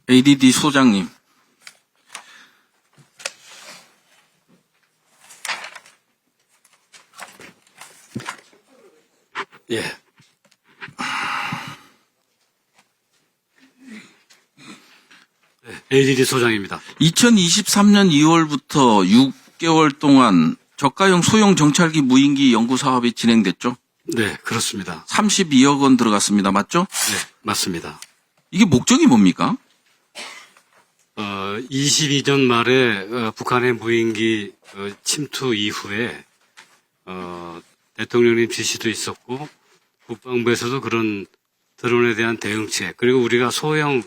ADD 소장님. 예. ADD 소장입니다. 2023년 2월부터 6개월 동안 저가형 소형 정찰기 무인기 연구 사업이 진행됐죠? 네, 그렇습니다. 32억 원 들어갔습니다. 맞죠? 네, 맞습니다. 이게 목적이 뭡니까? 22년 말에 북한의 무인기 침투 이후에 대통령님 지시도 있었고 국방부에서도 그런 드론에 대한 대응책, 그리고 우리가 소형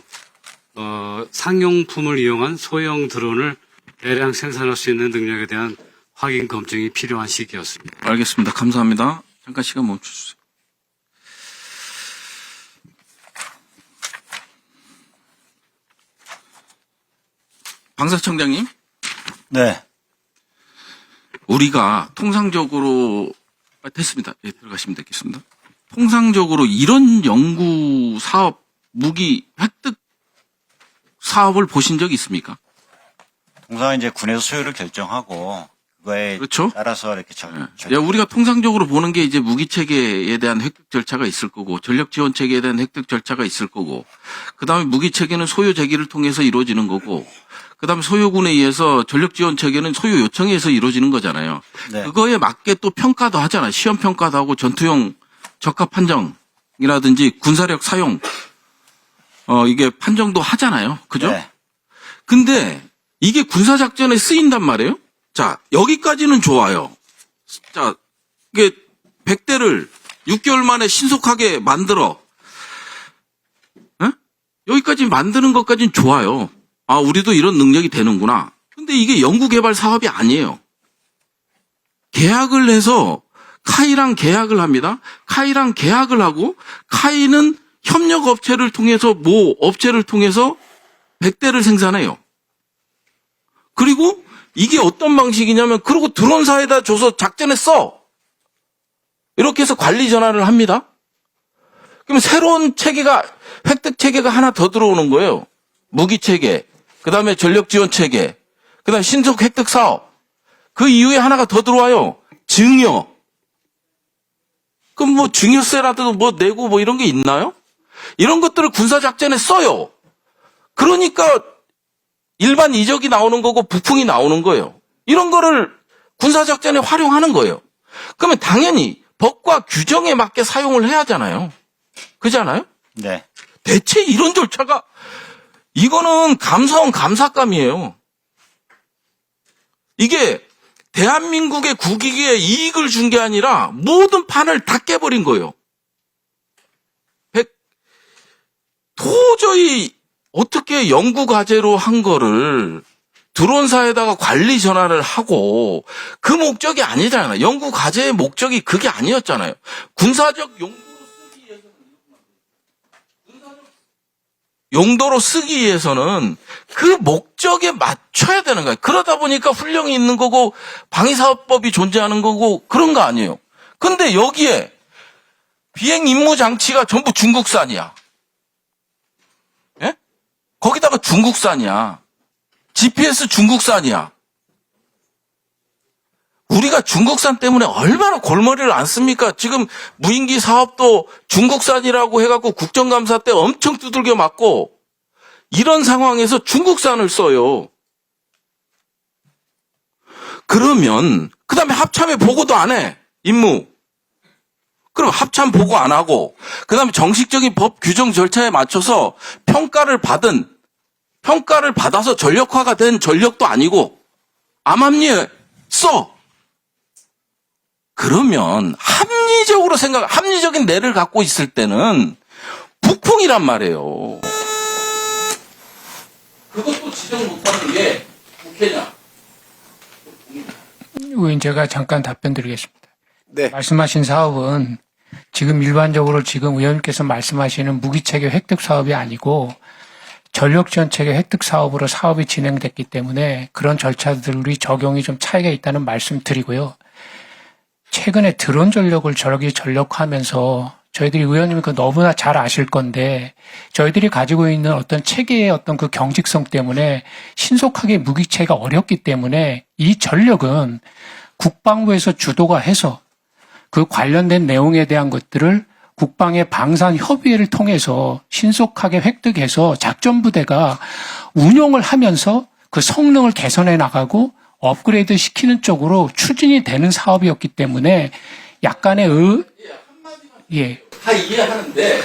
상용품을 이용한 소형 드론을 대량 생산할 수 있는 능력에 대한 확인 검증이 필요한 시기였습니다. 알겠습니다. 감사합니다. 잠깐 시간 멈춰주세요. 방사청장님, 네. 우리가 통상적으로 됐습니다. 예, 들어가시면 되겠습니다. 통상적으로 이런 연구 사업, 무기 획득 사업을 보신 적이 있습니까? 통상 이제 군에서 소유를 결정하고 그거에 그렇죠? 따라서 이렇게 야, 우리가 통상적으로 보는 게 이제 무기 체계에 대한 획득 절차가 있을 거고, 전력 지원 체계에 대한 획득 절차가 있을 거고, 그 다음에 무기 체계는 소요 제기를 통해서 이루어지는 거고, 그 다음에 소요군에 의해서 전력 지원 체계는 소요 요청에 의해서 이루어지는 거잖아요. 네. 그거에 맞게 또 평가도 하잖아요. 시험 평가도 하고 전투용 적합 판정이라든지 군사력 사용, 이게 판정도 하잖아요. 그죠? 네. 근데 이게 군사작전에 쓰인단 말이에요? 자, 여기까지는 좋아요. 자, 이게 100대를 6개월 만에 신속하게 만들어. 에? 여기까지 만드는 것까지는 좋아요. 아, 우리도 이런 능력이 되는구나. 근데 이게 연구개발 사업이 아니에요. 계약을 해서 카이랑 계약을 합니다. 카이랑 계약을 하고, 카이는 협력업체를 통해서, 업체를 통해서 100대를 생산해요. 그리고 이게 어떤 방식이냐면, 그리고 드론사에다 줘서 작전에 써. 이렇게 해서 관리 전환을 합니다. 그러면 새로운 체계가, 획득 체계가 하나 더 들어오는 거예요. 무기 체계, 그 다음에 전력 지원 체계, 그 다음에 신속 획득 사업. 그 이후에 하나가 더 들어와요. 증여. 그럼 뭐 증여세라도 뭐 내고 뭐 이런 게 있나요? 이런 것들을 군사작전에 써요. 그러니까 일반 이적이 나오는 거고 부풍이 나오는 거예요. 이런 거를 군사작전에 활용하는 거예요. 그러면 당연히 법과 규정에 맞게 사용을 해야 하잖아요. 그잖아요? 네. 대체 이런 절차가, 이거는 감사감이에요. 이게 대한민국의 국익에 이익을 준 게 아니라 모든 판을 다 깨버린 거예요. 도저히 어떻게 연구과제로 한 거를 드론사에다가 관리 전환을 하고, 그 목적이 아니잖아요. 연구과제의 목적이 그게 아니었잖아요. 용도로 쓰기 위해서는 그 목적에 맞춰야 되는 거예요. 그러다 보니까 훈령이 있는 거고 방위사업법이 존재하는 거고 그런 거 아니에요. 근데 여기에 비행 임무 장치가 전부 중국산이야. 예? 거기다가 중국산이야. GPS 중국산이야. 우리가 중국산 때문에 얼마나 골머리를 안 씁니까? 지금 무인기 사업도 중국산이라고 해갖고 국정감사 때 엄청 두들겨 맞고, 이런 상황에서 중국산을 써요. 그러면 그 다음에 합참에 보고도 안 해. 임무. 그럼 합참 보고 안 하고, 그 다음에 정식적인 법 규정 절차에 맞춰서 평가를 받아서 전력화가 된 전력도 아니고 암암리에 써. 그러면 합리적인 뇌를 갖고 있을 때는 북풍이란 말이에요. 그것도 지정 못하는 게 국회냐? 의원, 제가 잠깐 답변 드리겠습니다. 네. 말씀하신 사업은 지금 일반적으로 지금 의원님께서 말씀하시는 무기체계 획득 사업이 아니고 전력지원체계 획득 사업으로 사업이 진행됐기 때문에 그런 절차들이 적용이 좀 차이가 있다는 말씀 드리고요. 최근에 드론 전력을 저렇게 전력화하면서 저희들이 의원님이 그 너무나 잘 아실 건데 저희들이 가지고 있는 어떤 체계의 어떤 그 경직성 때문에 신속하게 무기체가 어렵기 때문에 이 전력은 국방부에서 주도가 해서 그 관련된 내용에 대한 것들을 국방의 방산 협의회를 통해서 신속하게 획득해서 작전부대가 운용을 하면서 그 성능을 개선해 나가고 업그레이드 시키는 쪽으로 추진이 되는 사업이었기 때문에 약간의 예. 다 이해하는데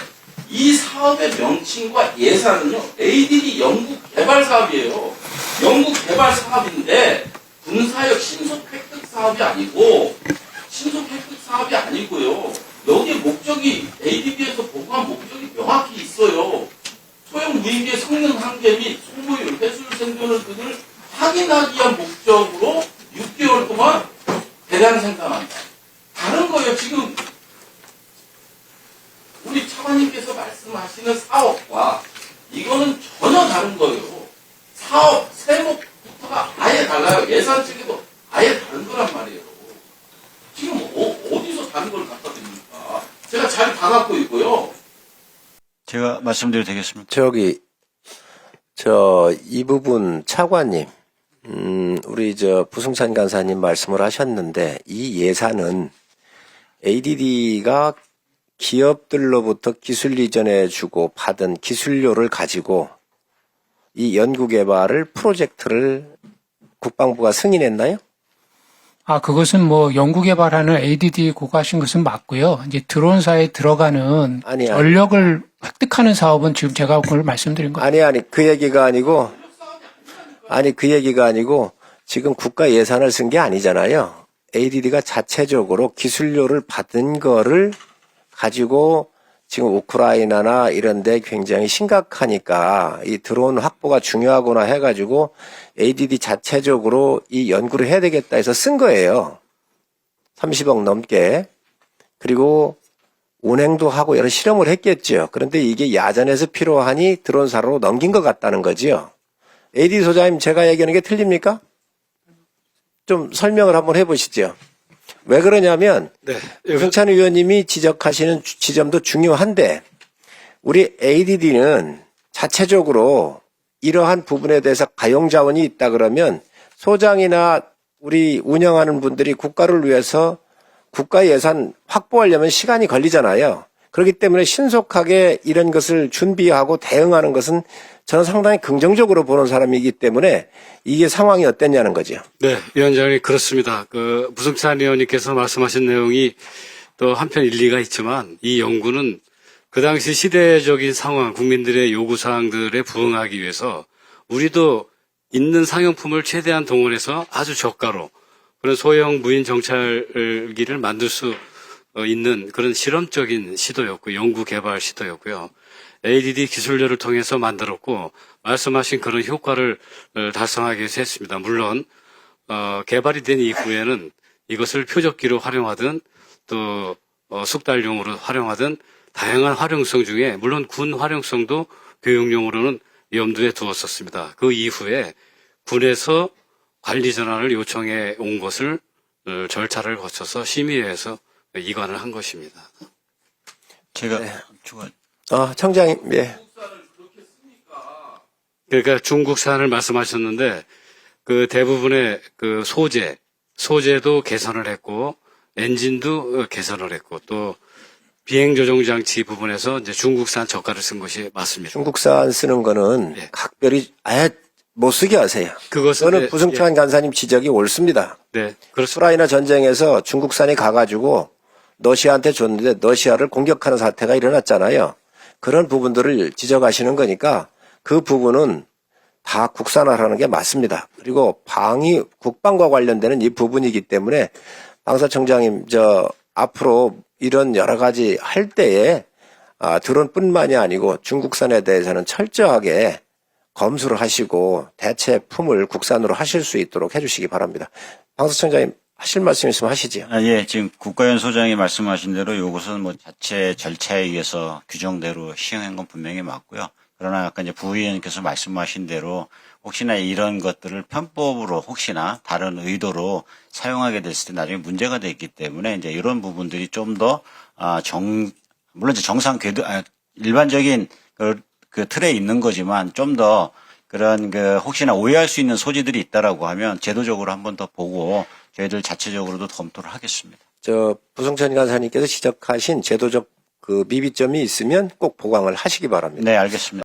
이 사업의 명칭과 예산은요, ADD 연구 개발 사업이에요. 연구 개발 사업인데 군사력 신속 획득 사업이 아니고 아니고요. 여기 목적이 ADD에서 보고한 목적이 명확히 있어요. 소형 무인기의 성능 한계 및 소모율, 해수율 생존을 등을 확인하기 위한 목적으로 6개월 동안 대량 생산한다. 다른 거예요. 지금 우리 차관님께서 말씀하시는 사업과 이거는 전혀 다른 거예요. 사업 세목부터가 아예 달라요. 예산 측에도 아예 다른 거란 말이에요. 지금 어디서 다른 걸 갖다 드립니까? 제가 잘 다 갖고 있고요. 제가 말씀드려도 되겠습니까? 이 부분 차관님, 우리 부승찬 간사님 말씀을 하셨는데 이 예산은 ADD가 기업들로부터 기술 이전해 주고 받은 기술료를 가지고 이 연구 개발을 프로젝트를 국방부가 승인했나요? 그것은 뭐 연구 개발하는 ADD 고가신 것은 맞고요. 이제 드론사에 들어가는 전력을 획득하는 사업은 지금 제가 그걸 말씀드린 거예요. 그 얘기가 아니고 지금 국가 예산을 쓴 게 아니잖아요. ADD가 자체적으로 기술료를 받은 거를 가지고 지금 우크라이나나 이런 데 굉장히 심각하니까 이 드론 확보가 중요하구나 해가지고 ADD 자체적으로 이 연구를 해야 되겠다 해서 쓴 거예요. 30억 넘게. 그리고 운행도 하고 여러 실험을 했겠죠. 그런데 이게 야전에서 필요하니 드론사로 넘긴 것 같다는 거죠. ADD 소장님, 제가 얘기하는 게 틀립니까? 좀 설명을 한번 해보시죠. 왜 그러냐면 부승찬 의원님이 지적하시는 지점도 중요한데 우리 ADD는 자체적으로 이러한 부분에 대해서 가용 자원이 있다 그러면 소장이나 우리 운영하는 분들이 국가를 위해서 국가 예산 확보하려면 시간이 걸리잖아요. 그렇기 때문에 신속하게 이런 것을 준비하고 대응하는 것은 저는 상당히 긍정적으로 보는 사람이기 때문에 이게 상황이 어땠냐는 거죠. 네, 위원장님 그렇습니다. 부승찬 의원님께서 말씀하신 내용이 또 한편 일리가 있지만 이 연구는 그 당시 시대적인 상황, 국민들의 요구사항들에 부응하기 위해서 우리도 있는 상용품을 최대한 동원해서 아주 저가로 그런 소형 무인 정찰기를 만들 수 있는 그런 실험적인 시도였고 연구 개발 시도였고요. ADD 기술료를 통해서 만들었고 말씀하신 그런 효과를 달성하기 위해서 했습니다. 물론 개발이 된 이후에는 이것을 표적기로 활용하든 또 숙달용으로 활용하든 다양한 활용성 중에 물론 군 활용성도 교육용으로는 염두에 두었었습니다. 그 이후에 군에서 관리 전환을 요청해 온 것을 절차를 거쳐서 심의회에서 이관을 한 것입니다. 제가 청장님, 예. 그러니까 중국산을 말씀하셨는데 그 대부분의 그 소재도 개선을 했고 엔진도 개선을 했고 또 비행 조종 장치 부분에서 이제 중국산 저가를 쓴 것이 맞습니다. 중국산 쓰는 거는 각별히 아예 못 쓰게 하세요. 그거는 부승찬 간사님 지적이 옳습니다. 네, 그렇습니다. 우크라이나 전쟁에서 중국산이 가가지고 러시아한테 줬는데 러시아를 공격하는 사태가 일어났잖아요. 그런 부분들을 지적하시는 거니까 그 부분은 다 국산화하는 게 맞습니다. 그리고 국방과 관련되는 이 부분이기 때문에 방사청장님, 앞으로 이런 여러 가지 할 때에 드론뿐만이 아니고 중국산에 대해서는 철저하게 검수를 하시고 대체품을 국산으로 하실 수 있도록 해주시기 바랍니다. 방사청장님 하실 말씀 있으면 하시죠. 예, 지금 국가연 소장이 말씀하신 대로 이것은 자체 절차에 의해서 규정대로 시행한 건 분명히 맞고요. 그러나 아까 이제 부의원께서 말씀하신 대로 혹시나 이런 것들을 편법으로 혹시나 다른 의도로 사용하게 됐을 때 나중에 문제가 됐기 때문에 이제 이런 부분들이 좀 더 물론 이제 일반적인 그 틀에 있는 거지만 좀 더 그런 혹시나 오해할 수 있는 소지들이 있다라고 하면 제도적으로 한 번 더 보고 저희들 자체적으로도 검토를 하겠습니다. 부승찬 간사님께서 지적하신 제도적 그 미비점이 있으면 꼭 보강을 하시기 바랍니다. 네, 알겠습니다.